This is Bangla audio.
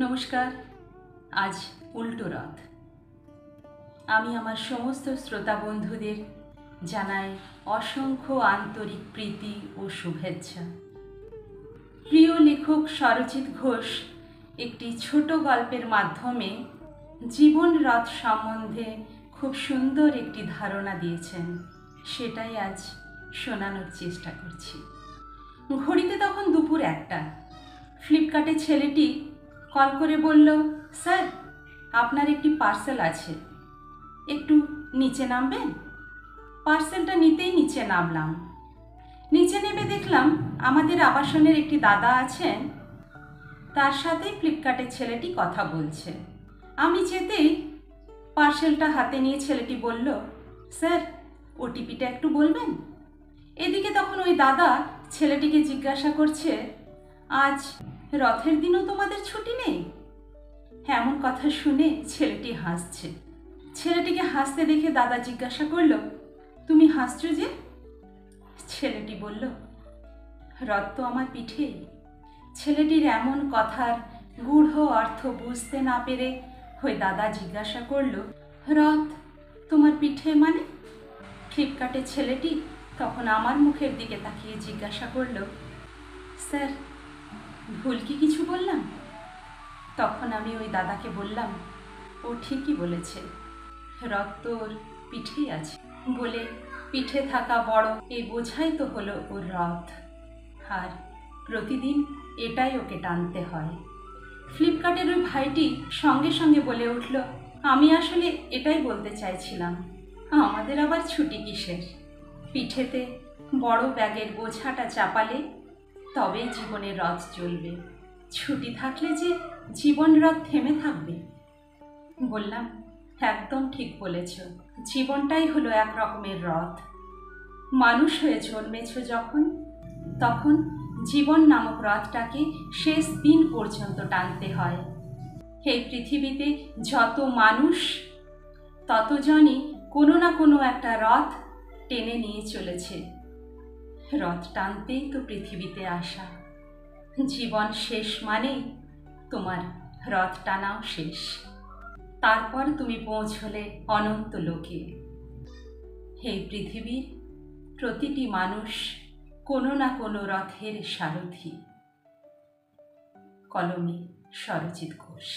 নমস্কার। আজ উল্টো রথ। আমি আমার সমস্ত শ্রোতা বন্ধুদের জানাই অসংখ্য আন্তরিক প্রীতি ও শুভেচ্ছা। প্রিয় লেখক সরজিৎ ঘোষ একটি ছোট গল্পের মাধ্যমে জীবন রথ সম্বন্ধে খুব সুন্দর একটি ধারণা দিয়েছেন, সেটাই আজ শোনানোর চেষ্টা করছি। ঘড়িতে তখন দুপুর 1টা। ফ্লিপকার্টে ছেলেটি কল করে বলল, স্যার, আপনার একটি পার্সেল আছে, একটু নিচে নামবেন? পার্সেলটা নিতেই নিচে নামলাম। নিচে নেমে দেখলাম আমাদের আবাসনের একটি দাদা আছেন, তার সাথে ফ্লিপকার্টের ছেলেটি কথা বলছে। আমি যেতেই পার্সেলটা হাতে নিয়ে ছেলেটি বলল, স্যার, ওটিপিটা একটু বলবেন? এদিকে তখন ওই দাদা ছেলেটিকে জিজ্ঞাসা করছে, আজ রথের দিনও তোমাদের ছুটি নেই? এমন কথা শুনে ছেলেটি হাসছে। ছেলেটিকে হাসতে দেখে দাদা জিজ্ঞাসা করল, তুমি হাসছো যে? ছেলেটি বলল, রথ তো আমার পিঠেই। ছেলেটির এমন কথার গূঢ় অর্থ বুঝতে না পেরে ওই দাদা জিজ্ঞাসা করল, রথ তোমার পিঠে মানে? ফ্লিপকার্টের ছেলেটি তখন আমার মুখের দিকে তাকিয়ে জিজ্ঞাসা করল, স্যার, ভুল কি কিছু বললাম? তখন আমি ওই দাদাকে বললাম, ও ঠিকই বলেছে, রথ তোর পিঠেই আছে। বলে পিঠে থাকা বড় এই বোঝাই তো হলো ওর রথ, আর প্রতিদিন এটাই ওকে টানতে হয়। ফ্লিপকার্টের ওই ভাইটি সঙ্গে সঙ্গে বলে উঠল, আমি আসলে এটাই বলতে চাইছিলাম, আমাদের আবার ছুটি কিসের? পিঠেতে বড় ব্যাগের বোঝাটা চাপালে তবেই জীবনের রথ চলবে। ছুটি থাকলে যে জীবন রথ থেমে থাকবে? বললাম, একদম ঠিক বলেছ, জীবনটাই হলো এক রকমের রথ। মানুষ হয়ে জন্মেছ যখন, তখন জীবন নামক রথটাকে শেষ দিন পর্যন্ত টানতে হয়। এই পৃথিবীতে যত মানুষ, ততজনই কোনো না কোনো একটা রথ টেনে নিয়ে চলেছে। রথ টানতেই তো পৃথিবীতে আসা। জীবন শেষ মানেই তোমার রথ টানাও শেষ। তারপর তুমি পৌঁছলে অনন্ত লোকে। এই পৃথিবীর প্রতিটি মানুষ কোনো না কোনো রথের সারথি। কলমে সরজিৎ ঘোষ।